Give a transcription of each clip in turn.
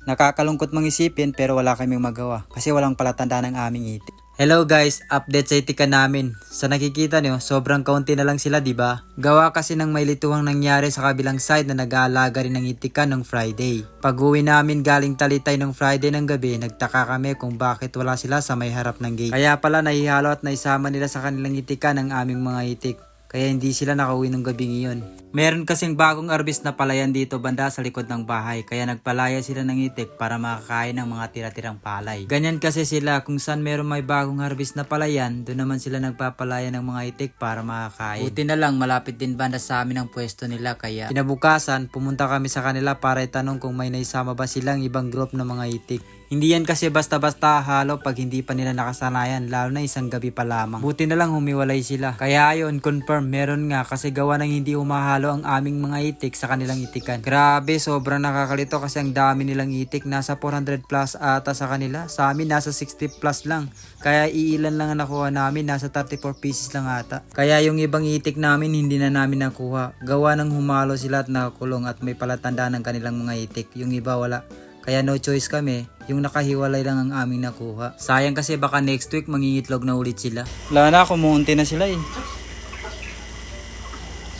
Nakakalungkot mang isipin pero wala kaming magawa kasi walang palatandaan ng aming itik. Hello guys, update sa itikan namin. Sa nakikita nyo, sobrang kaunti na lang sila, diba? Gawa kasi ng may lituhang nangyari sa kabilang side na nag-aalaga rin ng itikan ng Friday. Pag-uwi namin galing Talitay ng Friday ng gabi, nagtaka kami kung bakit wala sila sa may harap ng gate. Kaya pala naihalo at naisama nila sa kanilang itikan ang aming mga itik. Kaya hindi sila nakauwi ng gabi ngayon. Meron kasing bagong arbis na palayan dito banda sa likod ng bahay. Kaya nagpalaya sila ng itik para makakain ng mga tira-tirang palay. Ganyan kasi sila, kung saan meron may bagong arbis na palayan, doon naman sila nagpapalaya ng mga itik para makakain. Buti na lang malapit din banda sa amin ang pwesto nila, kaya kinabukasan pumunta kami sa kanila para itanong kung may naisama ba silang ibang group ng mga itik. Hindi yan kasi basta-basta halo pag hindi pa nila nakasanayan, lalo na isang gabi pa lamang. Buti na lang humiwalay sila. Kaya ayon, confirm, meron nga kasi gawa ng hindi umahalo ang aming mga itik sa kanilang itikan. Grabe, sobrang nakakalito kasi ang dami nilang itik. Nasa 400 plus ata sa kanila. Sa amin nasa 60 plus lang. Kaya iilan lang ang nakuha namin, nasa 34 pieces lang ata. Kaya yung ibang itik namin hindi na namin nakuha. Gawa ng humalo sila at nakakulong at may palatandaan ng kanilang mga itik. Yung iba wala. Kaya no choice kami, yung nakahiwalay lang ang aming nakuha. Sayang kasi baka next week mangingitlog na ulit sila. Wala na, kumuunti na sila eh.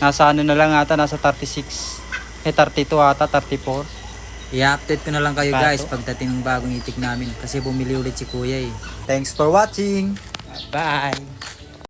Nasa ano na lang ata, nasa 36. 32 ata, 34. I-update ko na lang kayo guys pagdating ng bagong itik namin. Kasi bumili ulit si kuya eh. Thanks for watching! Bye!